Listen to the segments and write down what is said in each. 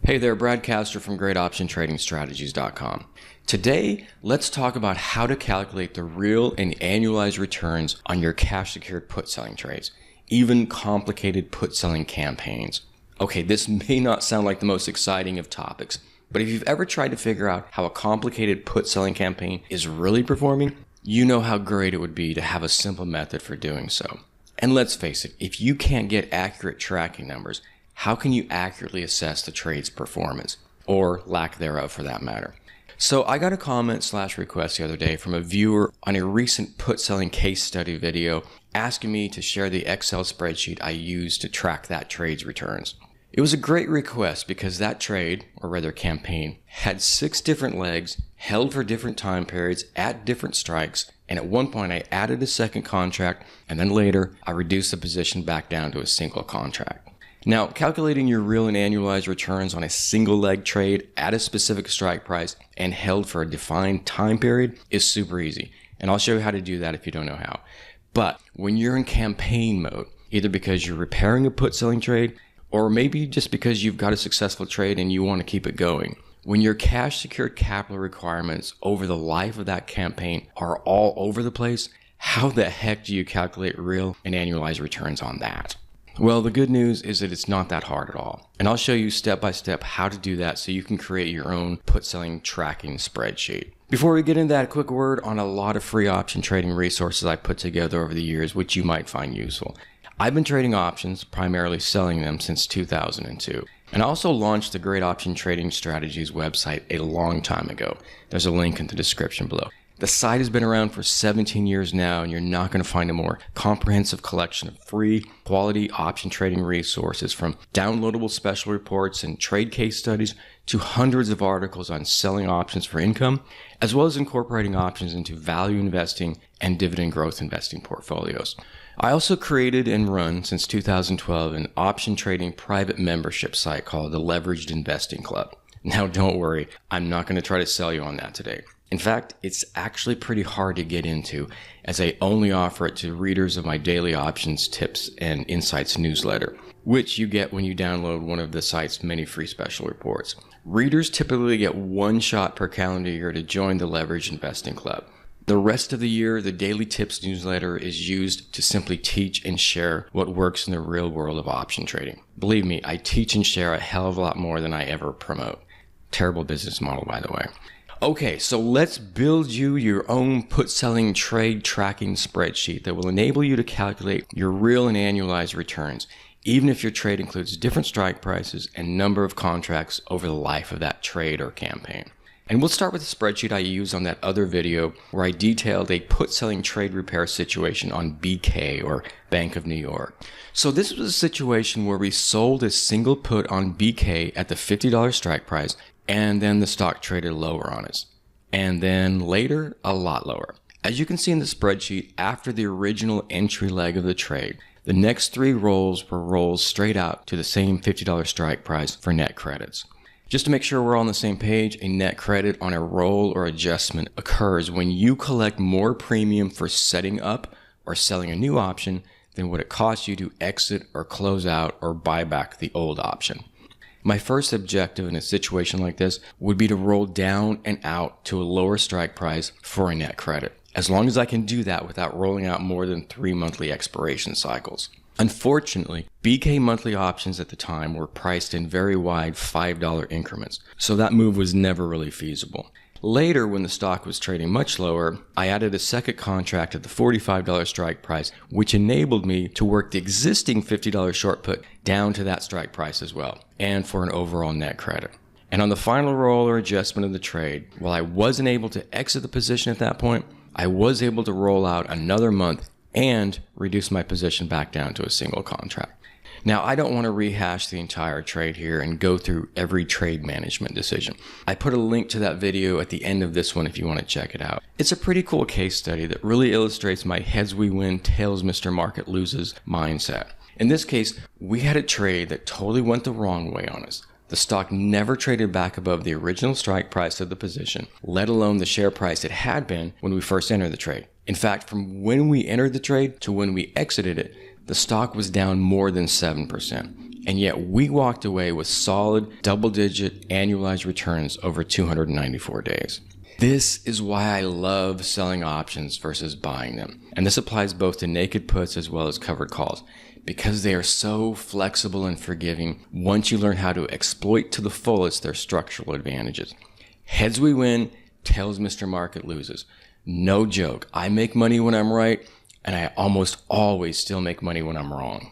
Hey there, Brad Castor from GreatOptionTradingStrategies.com. Today, let's talk about how to calculate the real and annualized returns on your cash-secured put-selling trades, even complicated put-selling campaigns. Okay, this may not sound like the most exciting of topics, but if you've ever tried to figure out how a complicated put-selling campaign is really performing, you know how great it would be to have a simple method for doing so. And let's face it, if you can't get accurate tracking numbers, how can you accurately assess the trade's performance, or lack thereof for that matter? So I got a comment/request the other day from a viewer on a recent put-selling case study video asking me to share the Excel spreadsheet I used to track that trade's returns. It was a great request because that trade, or rather campaign, had 6 different legs, held for different time periods at different strikes, and at one point I added a second contract, and then later I reduced the position back down to a single contract. Now, calculating your real and annualized returns on a single leg trade at a specific strike price and held for a defined time period is super easy, and I'll show you how to do that if you don't know how. But when you're in campaign mode, either because you're repairing a put-selling trade, or maybe just because you've got a successful trade and you want to keep it going, when your cash-secured capital requirements over the life of that campaign are all over the place, how the heck do you calculate real and annualized returns on that? Well, the good news is that it's not that hard at all. And I'll show you step by step how to do that so you can create your own put-selling tracking spreadsheet. Before we get into that, a quick word on a lot of free option trading resources I put together over the years, which you might find useful. I've been trading options, primarily selling them, since 2002. And I also launched the Great Option Trading Strategies website a long time ago. There's a link in the description below. The site has been around for 17 years now, and you're not going to find a more comprehensive collection of free, quality option trading resources, from downloadable special reports and trade case studies to hundreds of articles on selling options for income, as well as incorporating options into value investing and dividend growth investing portfolios. I also created and run since 2012 an option trading private membership site called the Leveraged Investing Club. Now, don't worry, I'm not going to try to sell you on that today. In fact, it's actually pretty hard to get into, as I only offer it to readers of my daily options tips and insights newsletter, which you get when you download one of the site's many free special reports. Readers typically get one shot per calendar year to join the Leveraged Investing Club. The rest of the year, the daily tips newsletter is used to simply teach and share what works in the real world of option trading. Believe me, I teach and share a hell of a lot more than I ever promote. Terrible business model, by the way. Okay, so let's build you your own put-selling trade tracking spreadsheet that will enable you to calculate your real and annualized returns, even if your trade includes different strike prices and number of contracts over the life of that trade or campaign. And we'll start with the spreadsheet I used on that other video where I detailed a put-selling trade repair situation on BK, or Bank of New York. So this was a situation where we sold a single put on BK at the $50 strike price, and then the stock traded lower on us. And then later, a lot lower. As you can see in the spreadsheet, after the original entry leg of the trade, the next 3 rolls were rolls straight out to the same $50 strike price for net credits. Just to make sure we're all on the same page, a net credit on a roll or adjustment occurs when you collect more premium for setting up or selling a new option than what it costs you to exit or close out or buy back the old option. My first objective in a situation like this would be to roll down and out to a lower strike price for a net credit, as long as I can do that without rolling out more than 3 monthly expiration cycles. Unfortunately, BK monthly options at the time were priced in very wide $5 increments, so that move was never really feasible. Later, when the stock was trading much lower, I added a second contract at the $45 strike price, which enabled me to work the existing $50 short put down to that strike price as well, and for an overall net credit. And on the final roll or adjustment of the trade, while I wasn't able to exit the position at that point, I was able to roll out another month and reduce my position back down to a single contract. Now, I don't want to rehash the entire trade here and go through every trade management decision. I put a link to that video at the end of this one if you want to check it out. It's a pretty cool case study that really illustrates my heads we win, tails Mr. Market loses mindset. In this case, we had a trade that totally went the wrong way on us. The stock never traded back above the original strike price of the position, let alone the share price it had been when we first entered the trade. In fact, from when we entered the trade to when we exited it, the stock was down more than 7%. And yet we walked away with solid double-digit annualized returns over 294 days. This is why I love selling options versus buying them. And this applies both to naked puts as well as covered calls, because they are so flexible and forgiving once you learn how to exploit to the fullest their structural advantages. Heads we win, tails Mr. Market loses. No joke. I make money when I'm right, and I almost always still make money when I'm wrong.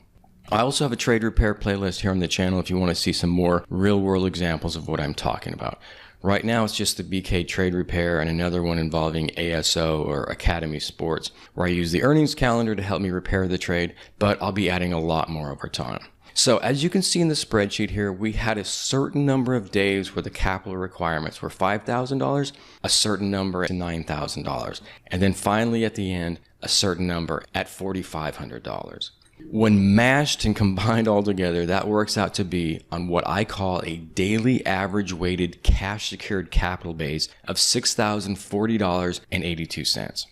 I also have a trade repair playlist here on the channel if you want to see some more real-world examples of what I'm talking about. Right now, it's just the BK Trade Repair and another one involving ASO or Academy Sports, where I use the earnings calendar to help me repair the trade, but I'll be adding a lot more over time. So as you can see in the spreadsheet here, we had a certain number of days where the capital requirements were $5,000, a certain number at $9,000, and then finally at the end, a certain number at $4,500. When mashed and combined all together, that works out to be on what I call a daily average weighted cash secured capital base of $6,040.82.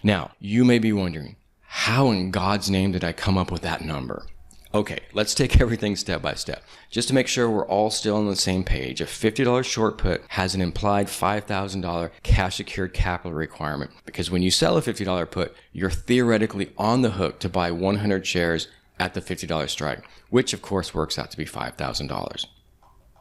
Now, you may be wondering, how in God's name did I come up with that number? Okay, let's take everything step by step. Just to make sure we're all still on the same page, a $50 short put has an implied $5,000 cash secured capital requirement, because when you sell a $50 put, you're theoretically on the hook to buy 100 shares at the $50 strike, which of course works out to be $5,000.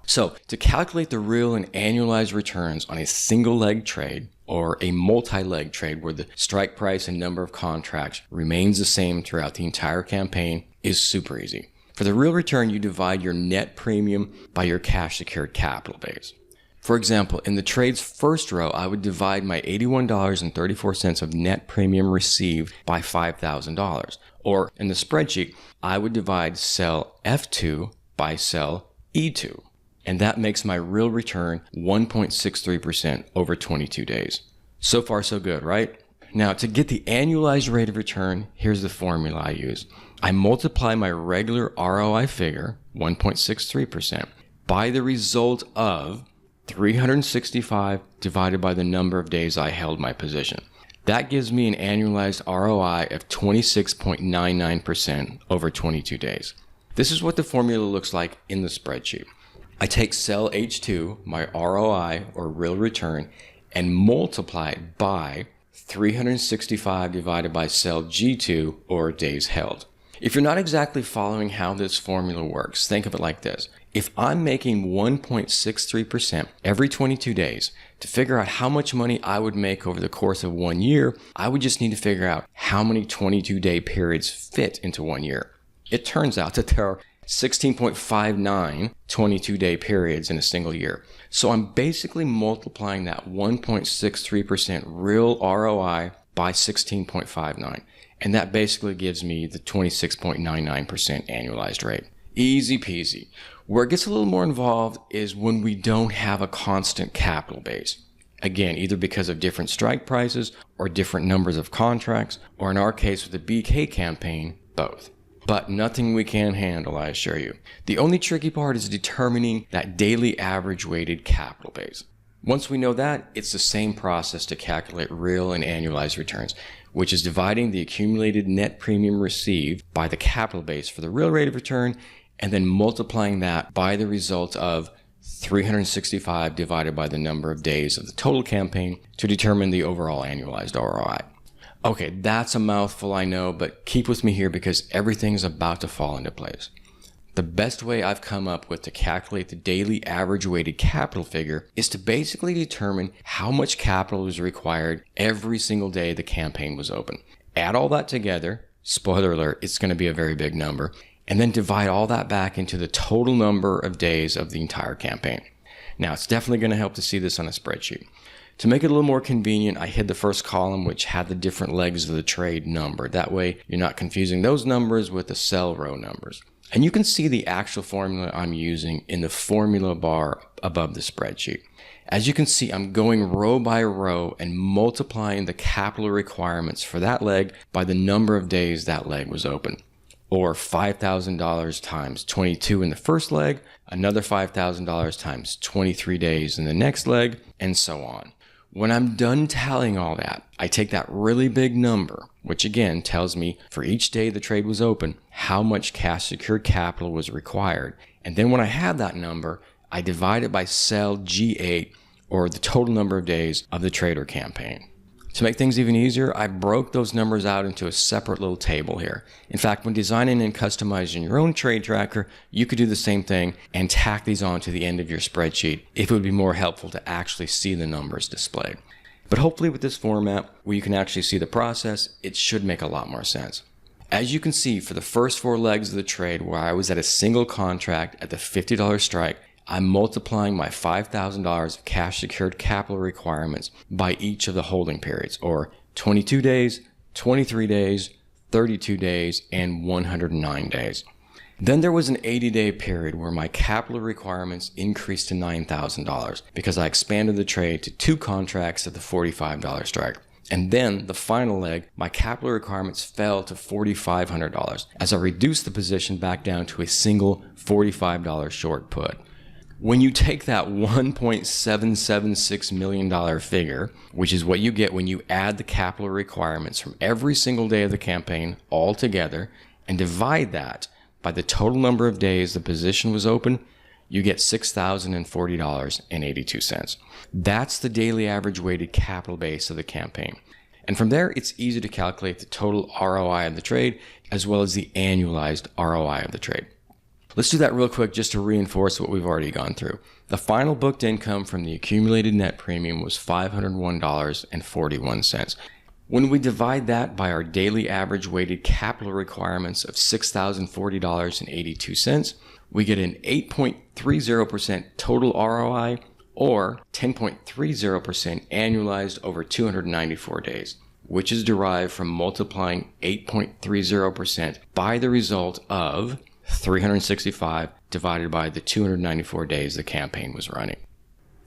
So to calculate the real and annualized returns on a single leg trade or a multi-leg trade where the strike price and number of contracts remains the same throughout the entire campaign is super easy. For the real return, you divide your net premium by your cash secured capital base. For example, in the trade's first row, I would divide my $81.34 of net premium received by $5,000. Or in the spreadsheet, I would divide cell F2 by cell E2. And that makes my real return 1.63% over 22 days. So far, so good, right? Now, to get the annualized rate of return, here's the formula I use. I multiply my regular ROI figure, 1.63%, by the result of 365 divided by the number of days I held my position. That gives me an annualized ROI of 26.99% over 22 days. This is what the formula looks like in the spreadsheet. I take cell H2, my ROI or real return, and multiply it by 365 divided by cell G2 or days held. If you're not exactly following how this formula works, think of it like this. If I'm making 1.63% every 22 days, to figure out how much money I would make over the course of 1 year, I would just need to figure out how many 22-day periods fit into 1 year. It turns out that there are 16.59 22-day periods in a single year. So I'm basically multiplying that 1.63% real ROI by 16.59. And that basically gives me the 26.99% annualized rate. Easy peasy. Where it gets a little more involved is when we don't have a constant capital base. Again, either because of different strike prices or different numbers of contracts, or in our case with the BK campaign, both. But nothing we can't handle, I assure you. The only tricky part is determining that daily average weighted capital base. Once we know that, it's the same process to calculate real and annualized returns, which is dividing the accumulated net premium received by the capital base for the real rate of return, and then multiplying that by the result of 365 divided by the number of days of the total campaign to determine the overall annualized ROI. Okay, that's a mouthful, I know, but keep with me here because everything's about to fall into place. The best way I've come up with to calculate the daily average weighted capital figure is to basically determine how much capital was required every single day the campaign was open. Add all that together, spoiler alert, it's going to be a very big number, and then divide all that back into the total number of days of the entire campaign. Now, it's definitely going to help to see this on a spreadsheet. To make it a little more convenient, I hid the first column, which had the different legs of the trade numbered. That way, you're not confusing those numbers with the cell row numbers. And you can see the actual formula I'm using in the formula bar above the spreadsheet. As you can see, I'm going row by row and multiplying the capital requirements for that leg by the number of days that leg was open. Or $5,000 times 22 in the first leg, another $5,000 times 23 days in the next leg, and so on. When I'm done tallying all that, I take that really big number, which again tells me for each day the trade was open, how much cash secured capital was required. And then when I have that number, I divide it by cell G8, or the total number of days of the trade or campaign. To make things even easier, I broke those numbers out into a separate little table here. In fact, when designing and customizing your own trade tracker, you could do the same thing and tack these on to the end of your spreadsheet if it would be more helpful to actually see the numbers displayed. But hopefully with this format, where you can actually see the process, it should make a lot more sense. As you can see, for the first 4 legs of the trade where I was at a single contract at the $50 strike, I'm multiplying my $5,000 of cash secured capital requirements by each of the holding periods, or 22 days, 23 days, 32 days, and 109 days. Then there was an 80-day period where my capital requirements increased to $9,000 because I expanded the trade to 2 contracts at the $45 strike. And then the final leg, my capital requirements fell to $4,500 as I reduced the position back down to a single $45 short put. When you take that $1.776 million figure, which is what you get when you add the capital requirements from every single day of the campaign all together, and divide that by the total number of days the position was open, you get $6,040.82. That's the daily average weighted capital base of the campaign. And from there, it's easy to calculate the total ROI of the trade, as well as the annualized ROI of the trade. Let's do that real quick just to reinforce what we've already gone through. The final booked income from the accumulated net premium was $501.41. When we divide that by our daily average weighted capital requirements of $6,040.82, we get an 8.30% total ROI, or 10.30% annualized over 294 days, which is derived from multiplying 8.30% by the result of 365 divided by the 294 days the campaign was running.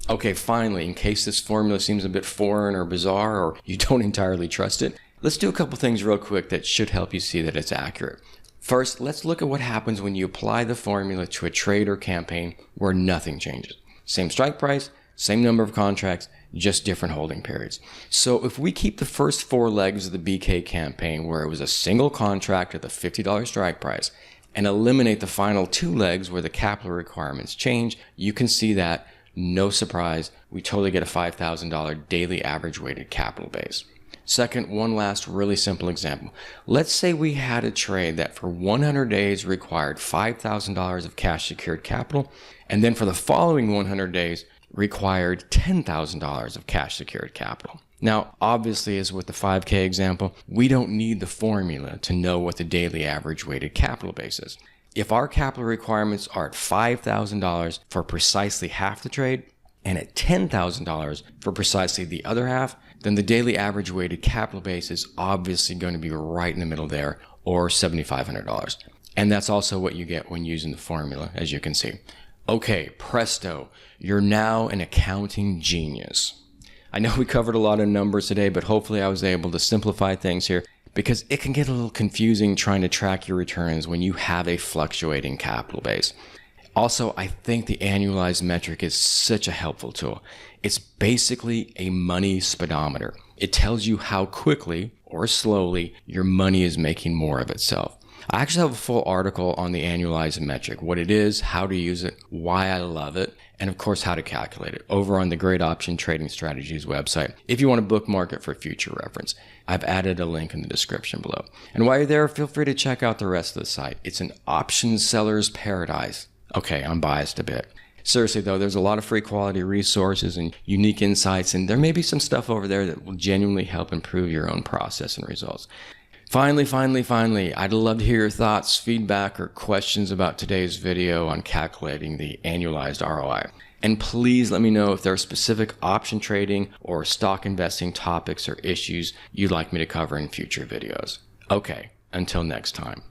Okay, finally, in case this formula seems a bit foreign or bizarre or you don't entirely trust it, let's do a couple things real quick that should help you see that it's accurate. First, let's look at what happens when you apply the formula to a trade or campaign where nothing changes. Same strike price, same number of contracts, just different holding periods. So if we keep the first 4 legs of the BK campaign where it was a single contract at the $50 strike price, and eliminate the final 2 legs where the capital requirements change, you can see that, no surprise, we totally get a $5,000 daily average weighted capital base. Second, one last really simple example. Let's say we had a trade that for 100 days required $5,000 of cash secured capital, and then for the following 100 days required $10,000 of cash secured capital. Now, obviously, as with the 5K example, we don't need the formula to know what the daily average weighted capital base is. If our capital requirements are at $5,000 for precisely half the trade and at $10,000 for precisely the other half, then the daily average weighted capital base is obviously going to be right in the middle there, or $7,500. And that's also what you get when using the formula, as you can see. Okay, presto, you're now an accounting genius. I know we covered a lot of numbers today, but hopefully I was able to simplify things here because it can get a little confusing trying to track your returns when you have a fluctuating capital base. Also, I think the annualized metric is such a helpful tool. It's basically a money speedometer. It tells you how quickly or slowly your money is making more of itself. I actually have a full article on the annualized metric, what it is, how to use it, why I love it, and of course how to calculate it over on the Great Option Trading Strategies website. If you want to bookmark it for future reference, I've added a link in the description below. And while you're there, feel free to check out the rest of the site. It's an option seller's paradise. Okay, I'm biased a bit. Seriously though, there's a lot of free quality resources and unique insights, and there may be some stuff over there that will genuinely help improve your own process and results. Finally, I'd love to hear your thoughts, feedback, or questions about today's video on calculating the annualized ROI. And please let me know if there are specific option trading or stock investing topics or issues you'd like me to cover in future videos. Okay, until next time.